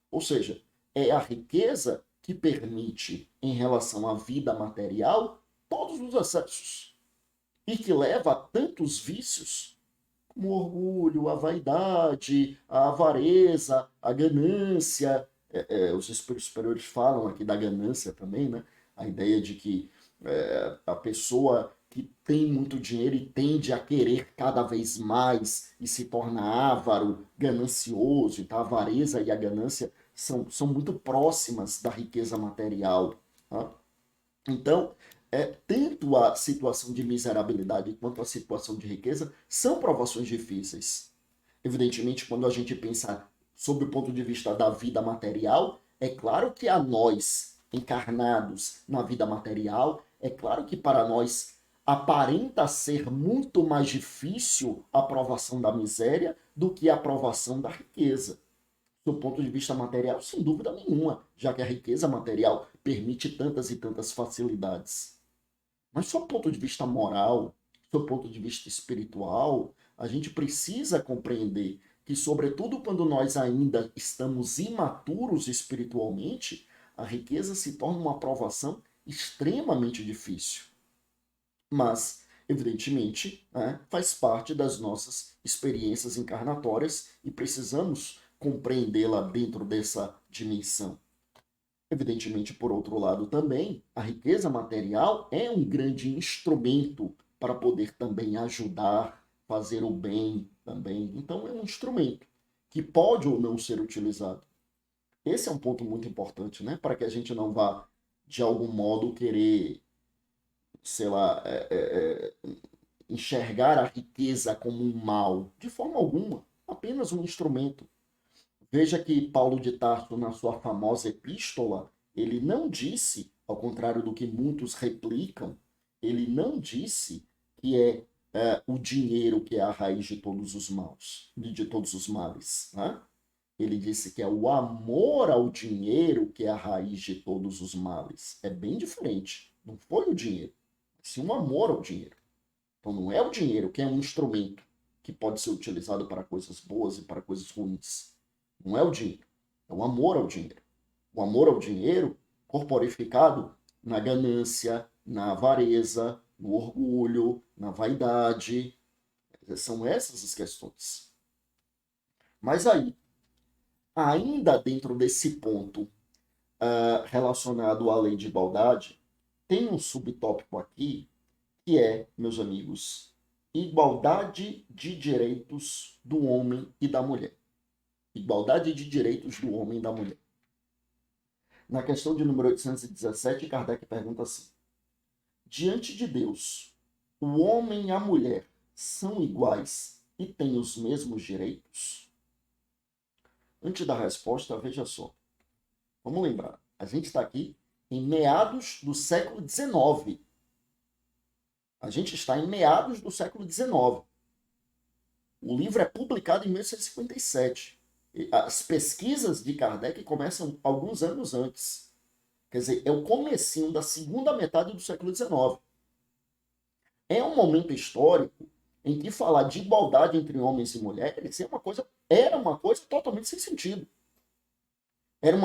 Ou seja, é a riqueza que permite, em relação à vida material, todos os excessos. E que leva a tantos vícios como o orgulho, a vaidade, a avareza, a ganância. Os espíritos superiores falam aqui da ganância também, né? A ideia de que a pessoa que tem muito dinheiro e tende a querer cada vez mais e se torna avaro, ganancioso. Então, a avareza e a ganância são muito próximas da riqueza material. Tá? Então, tanto a situação de miserabilidade quanto a situação de riqueza são provações difíceis. Evidentemente, quando a gente pensa sob o ponto de vista da vida material, é claro que a nós, encarnados na vida material, é claro que para nós aparenta ser muito mais difícil a provação da miséria do que a provação da riqueza do ponto de vista material, sem dúvida nenhuma, já que a riqueza material permite tantas e tantas facilidades. Mas sob ponto de vista moral, sob ponto de vista espiritual, a gente precisa compreender que, sobretudo quando nós ainda estamos imaturos espiritualmente, a riqueza se torna uma provação extremamente difícil. Mas, evidentemente, né, faz parte das nossas experiências encarnatórias e precisamos compreendê-la dentro dessa dimensão. Evidentemente, por outro lado, também, a riqueza material é um grande instrumento para poder também ajudar, fazer o bem também. Então, é um instrumento que pode ou não ser utilizado. Esse é um ponto muito importante, né? Para que a gente não vá, de algum modo, querer sei lá, enxergar a riqueza como um mal, de forma alguma, apenas um instrumento. Veja que Paulo de Tarso, na sua famosa epístola, ele não disse, ao contrário do que muitos replicam, ele não disse que o dinheiro que é a raiz de todos os maus, de todos os males. Né? Ele disse que é o amor ao dinheiro que é a raiz de todos os males. É bem diferente. Não foi o dinheiro, sim um amor ao dinheiro. Então não é o dinheiro que é um instrumento que pode ser utilizado para coisas boas e para coisas ruins. Não é o dinheiro, é o amor ao dinheiro. O amor ao dinheiro corporificado na ganância, na avareza, no orgulho, na vaidade. São essas as questões. Mas aí, ainda dentro desse ponto relacionado à lei de igualdade, tem um subtópico aqui que é, meus amigos, igualdade de direitos do homem e da mulher. Igualdade de direitos do homem e da mulher. Na questão de número 817, Kardec pergunta assim: diante de Deus, o homem e a mulher são iguais e têm os mesmos direitos? Antes da resposta, veja só. Vamos lembrar, a gente está aqui em meados do século XIX. A gente está em meados do século XIX. O livro é publicado em 1857. As pesquisas de Kardec começam alguns anos antes. Quer dizer, é o comecinho da segunda metade do século XIX. É um momento histórico em que falar de igualdade entre homens e mulheres era uma coisa totalmente sem sentido. Era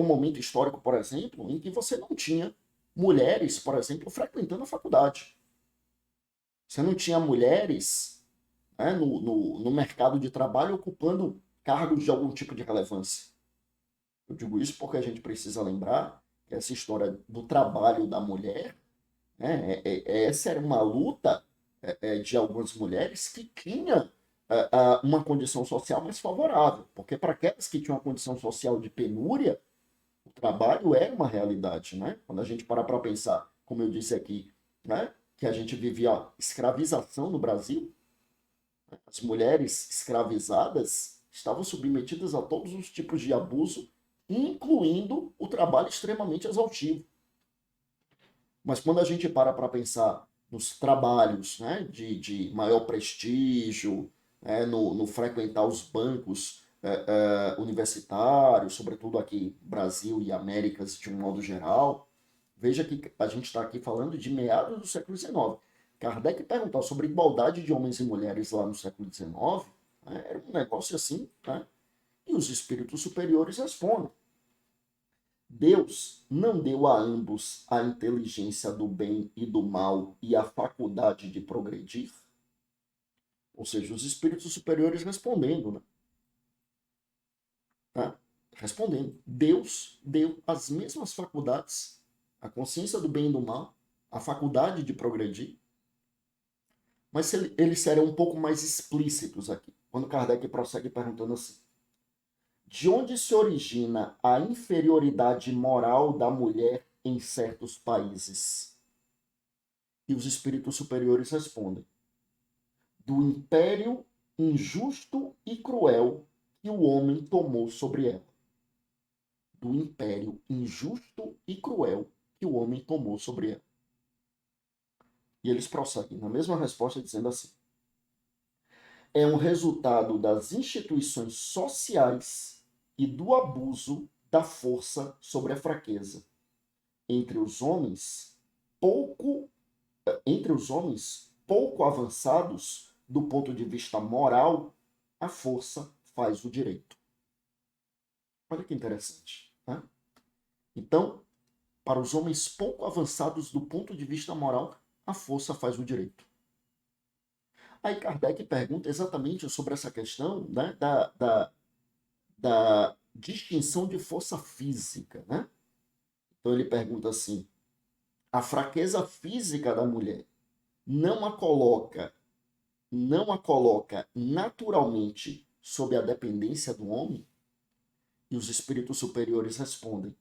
um momento histórico, por exemplo, em que você não tinha mulheres, por exemplo, frequentando a faculdade. Você não tinha mulheres, né, no mercado de trabalho ocupando cargos de algum tipo de relevância. Eu digo isso porque a gente precisa lembrar que essa história do trabalho da mulher, né, essa era uma luta de algumas mulheres que tinham uma condição social mais favorável, porque para aquelas que tinham uma condição social de penúria, o trabalho era uma realidade, né? Quando a gente para pensar, como eu disse aqui, né, que a gente vivia a escravização no Brasil, as mulheres escravizadas estavam submetidas a todos os tipos de abuso, incluindo o trabalho extremamente exaustivo. Mas quando a gente para pensar nos trabalhos, né, de maior prestígio, no frequentar os bancos universitários, sobretudo aqui Brasil e Américas de um modo geral, veja que a gente está aqui falando de meados do século XIX. Kardec perguntou sobre igualdade de homens e mulheres lá no século XIX, né, era um negócio assim, né, e os espíritos superiores respondem: Deus não deu a ambos a inteligência do bem e do mal e a faculdade de progredir? Ou seja, os espíritos superiores respondendo, né? Tá? Respondendo. Deus deu as mesmas faculdades, a consciência do bem e do mal, a faculdade de progredir, mas eles serão um pouco mais explícitos aqui, quando Kardec prossegue perguntando assim: de onde se origina a inferioridade moral da mulher em certos países? E os espíritos superiores respondem: do império injusto e cruel que o homem tomou sobre ela. Do império injusto e cruel que o homem tomou sobre ela. E eles prosseguem na mesma resposta dizendo assim: é um resultado das instituições sociais e do abuso da força sobre a fraqueza. Entre os homens pouco avançados do ponto de vista moral, a força faz o direito. Olha que interessante. Né? Então, para os homens pouco avançados do ponto de vista moral, a força faz o direito. Aí Kardec pergunta exatamente sobre essa questão, né, da distinção de força física. Né? Então ele pergunta assim: a fraqueza física da mulher não a coloca naturalmente sob a dependência do homem? E os espíritos superiores respondem: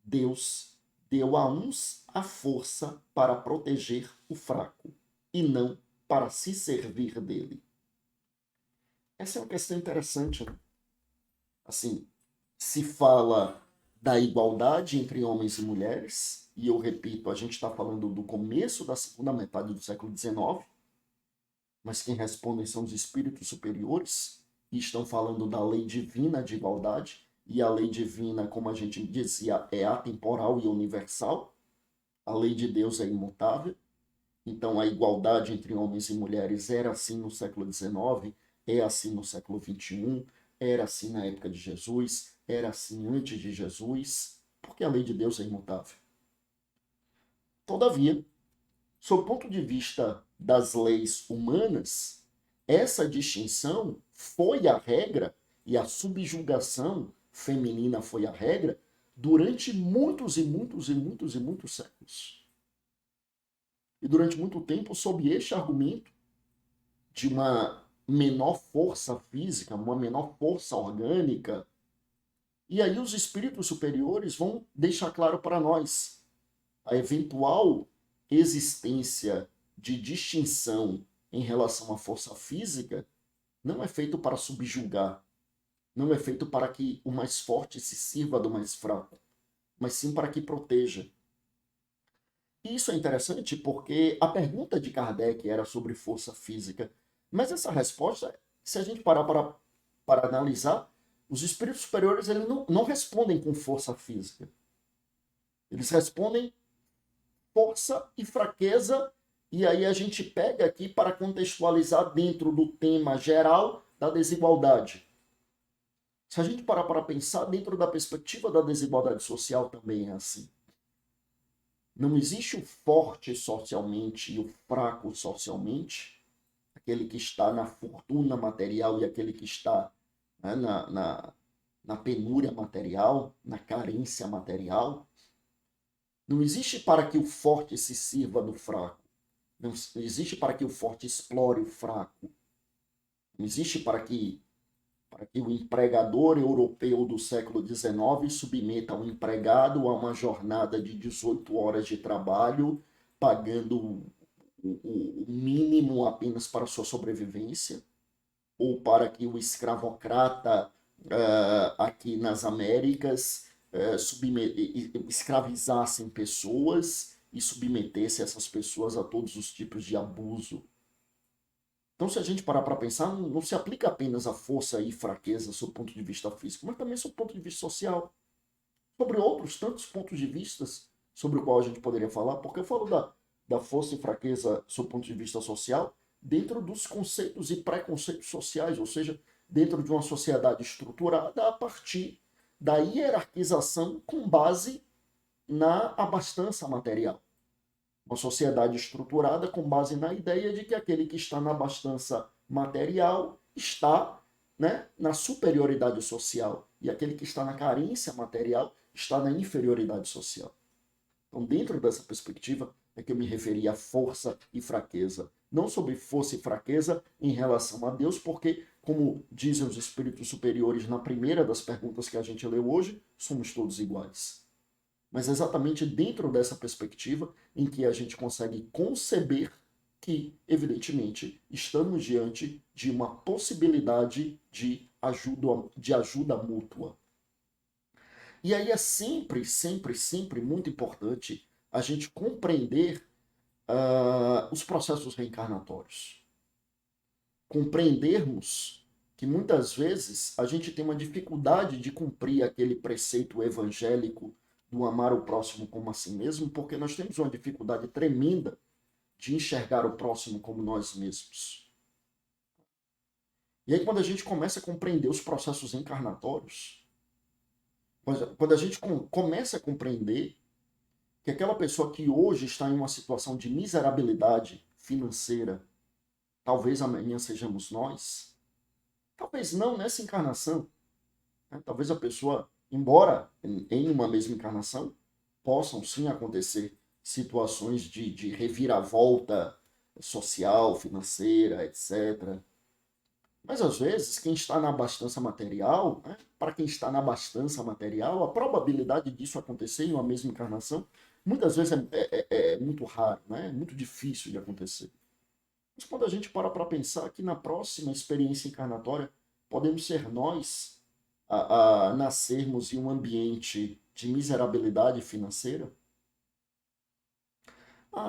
Deus deu a uns a força para proteger o fraco, e não para se servir dele. Essa é uma questão interessante, né? Assim, se fala da igualdade entre homens e mulheres, e eu repito, a gente está falando do começo da segunda metade do século XIX, mas quem respondem são os espíritos superiores, e estão falando da lei divina de igualdade, e a lei divina, como a gente dizia, é atemporal e universal, a lei de Deus é imutável, então a igualdade entre homens e mulheres era assim no século XIX, é assim no século XXI, era assim na época de Jesus, era assim antes de Jesus, porque a lei de Deus é imutável. Todavia, sob o ponto de vista das leis humanas, essa distinção foi a regra e a subjugação feminina foi a regra durante muitos e muitos e muitos e muitos séculos. E durante muito tempo, sob este argumento de uma menor força física, uma menor força orgânica, e aí os espíritos superiores vão deixar claro para nós a eventual existência de distinção em relação à força física não é feito para subjugar, não é feito para que o mais forte se sirva do mais fraco, mas sim para que proteja. E isso é interessante porque a pergunta de Kardec era sobre força física, mas essa resposta, se a gente parar para analisar, os espíritos superiores eles não respondem com força física. Eles respondem força e fraqueza, e aí a gente pega aqui para contextualizar dentro do tema geral da desigualdade. Se a gente parar para pensar, dentro da perspectiva da desigualdade social também é assim. Não existe o forte socialmente e o fraco socialmente, aquele que está na fortuna material e aquele que está, né, na penúria material, na carência material. Não existe para que o forte se sirva do fraco. Não existe para que o forte explore o fraco. Não existe para que o empregador europeu do século XIX submeta um empregado a uma jornada de 18 horas de trabalho, pagando o mínimo apenas para sua sobrevivência, ou para que o escravocrata aqui nas Américas escravizassem pessoas e submetesse essas pessoas a todos os tipos de abuso. Então, se a gente parar para pensar, não se aplica apenas a força e fraqueza sob o ponto de vista físico, mas também sob o ponto de vista social. Sobre outros tantos pontos de vista sobre o qual a gente poderia falar, porque eu falo da força e fraqueza sob o ponto de vista social dentro dos conceitos e preconceitos sociais, ou seja, dentro de uma sociedade estruturada a partir da hierarquização com base na abastança material. Uma sociedade estruturada com base na ideia de que aquele que está na abastança material está, né, na superioridade social e aquele que está na carência material está na inferioridade social. Então, dentro dessa perspectiva, é que eu me referi a força e fraqueza. Não sobre força e fraqueza em relação a Deus, porque, como dizem os espíritos superiores na primeira das perguntas que a gente leu hoje, somos todos iguais. Mas exatamente dentro dessa perspectiva em que a gente consegue conceber que, evidentemente, estamos diante de uma possibilidade de ajuda mútua. E aí é sempre, sempre, sempre muito importante a gente compreender os processos reencarnatórios. Compreendermos que muitas vezes a gente tem uma dificuldade de cumprir aquele preceito evangélico do amar o próximo como a si mesmo, porque nós temos uma dificuldade tremenda de enxergar o próximo como nós mesmos. E aí, quando a gente começa a compreender os processos encarnatórios, quando a gente começa a compreender que aquela pessoa que hoje está em uma situação de miserabilidade financeira, talvez amanhã sejamos nós, talvez não nessa encarnação, né? Talvez a pessoa, embora em uma mesma encarnação, possam sim acontecer situações de reviravolta social, financeira, etc. Mas às vezes, quem está na abastança material, né, para quem está na abastança material, a probabilidade disso acontecer em uma mesma encarnação, muitas vezes é muito raro, né? É muito difícil de acontecer. Mas quando a gente para pensar que na próxima experiência encarnatória podemos ser nós a nascermos em um ambiente de miserabilidade financeira,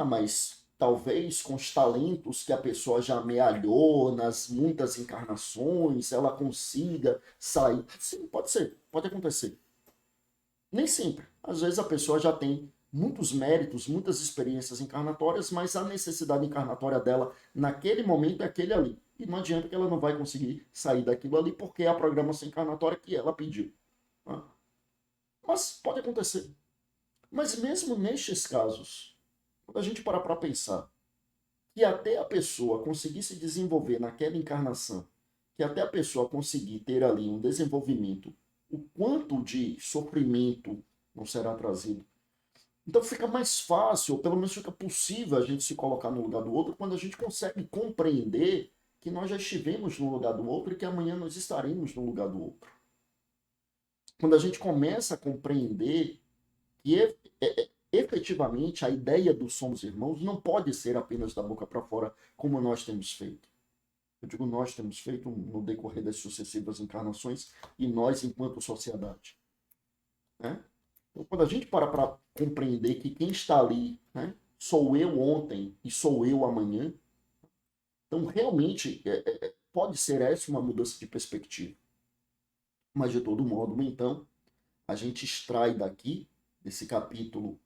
mas talvez com os talentos que a pessoa já amealhou nas muitas encarnações, ela consiga sair. Sim, pode ser, pode acontecer. Nem sempre. Às vezes a pessoa já tem muitos méritos, muitas experiências encarnatórias, mas a necessidade encarnatória dela naquele momento é aquele ali. E não adianta que ela não vai conseguir sair daquilo ali porque é a programação encarnatória que ela pediu. Tá? Mas pode acontecer. Mas mesmo nestes casos, quando a gente parar para pensar que até a pessoa conseguir se desenvolver naquela encarnação, que até a pessoa conseguir ter ali um desenvolvimento, o quanto de sofrimento não será trazido. Então fica mais fácil, ou pelo menos fica possível a gente se colocar no lugar do outro quando a gente consegue compreender que nós já estivemos no lugar do outro e que amanhã nós estaremos no lugar do outro. Quando a gente começa a compreender que efetivamente a ideia do somos irmãos não pode ser apenas da boca para fora, como nós temos feito. Eu digo nós temos feito no decorrer das sucessivas encarnações e nós enquanto sociedade. Né? Então, quando a gente para compreender que quem está ali, né, sou eu ontem e sou eu amanhã, então realmente pode ser essa uma mudança de perspectiva. Mas de todo modo, então, a gente extrai daqui, desse capítulo,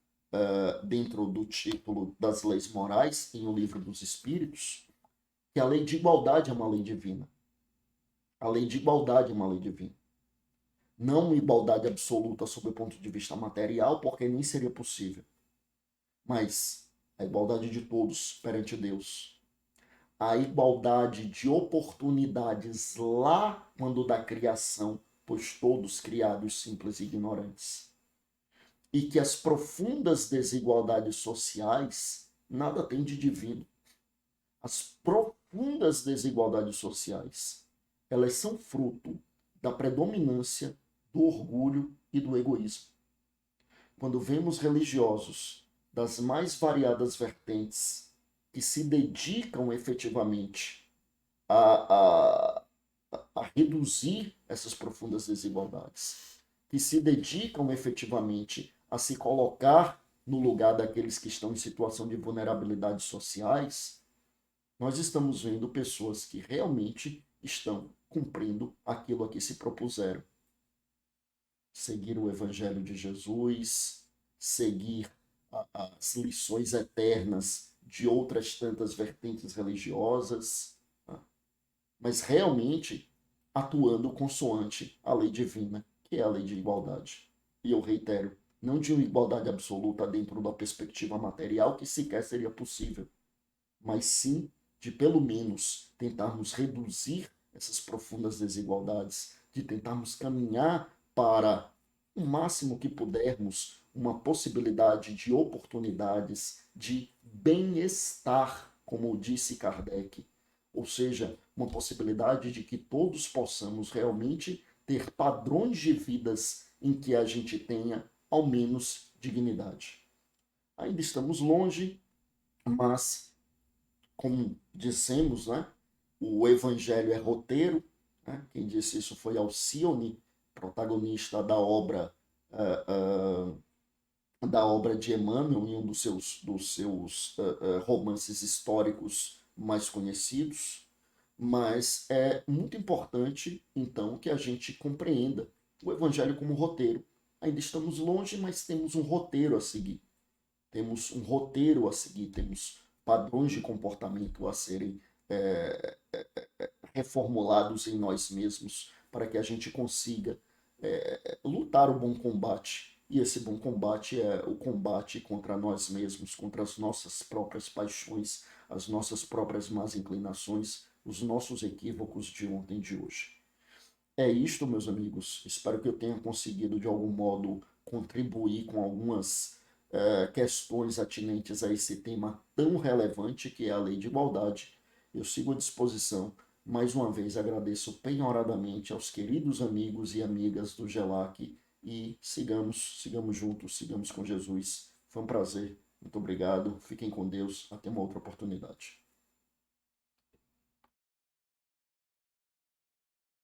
dentro do título das leis morais, em O Livro dos Espíritos, que a lei de igualdade é uma lei divina. A lei de igualdade é uma lei divina. Não uma igualdade absoluta sob o ponto de vista material, porque nem seria possível. Mas a igualdade de todos perante Deus. A igualdade de oportunidades lá quando da criação, pois todos criados simples e ignorantes. E que as profundas desigualdades sociais nada têm de divino. As profundas desigualdades sociais, elas são fruto da predominância do orgulho e do egoísmo. Quando vemos religiosos das mais variadas vertentes que se dedicam efetivamente a, a, a reduzir essas profundas desigualdades, que se dedicam efetivamente a se colocar no lugar daqueles que estão em situação de vulnerabilidade sociais, nós estamos vendo pessoas que realmente estão cumprindo aquilo a que se propuseram. Seguir o Evangelho de Jesus, seguir as lições eternas de outras tantas vertentes religiosas, tá? Mas realmente atuando consoante a lei divina, que é a lei de igualdade. E eu reitero, não de uma igualdade absoluta dentro da perspectiva material, que sequer seria possível, mas sim de pelo menos tentarmos reduzir essas profundas desigualdades, de tentarmos caminhar para o máximo que pudermos uma possibilidade de oportunidades de bem-estar, como disse Kardec, ou seja, uma possibilidade de que todos possamos realmente ter padrões de vidas em que a gente tenha ao menos dignidade. Ainda estamos longe, mas como dissemos, né, o evangelho é roteiro, né? Quem disse isso foi Alcione, protagonista da obra de Emmanuel, em um dos seus romances históricos mais conhecidos. Mas é muito importante, então, que a gente compreenda o evangelho como roteiro. Ainda estamos longe, mas temos um roteiro a seguir. Temos um roteiro a seguir, temos padrões de comportamento a serem é, reformulados em nós mesmos para que a gente consiga lutar o bom combate. E esse bom combate é o combate contra nós mesmos, contra as nossas próprias paixões, as nossas próprias más inclinações, os nossos equívocos de ontem e de hoje. É isto, meus amigos. Espero que eu tenha conseguido, de algum modo, contribuir com algumas questões atinentes a esse tema tão relevante que é a lei de igualdade. Eu sigo à disposição Mais uma vez agradeço penhoradamente aos queridos amigos e amigas do GELAC e sigamos juntos, sigamos com Jesus. Foi um prazer. Muito obrigado. Fiquem com Deus. Até uma outra oportunidade.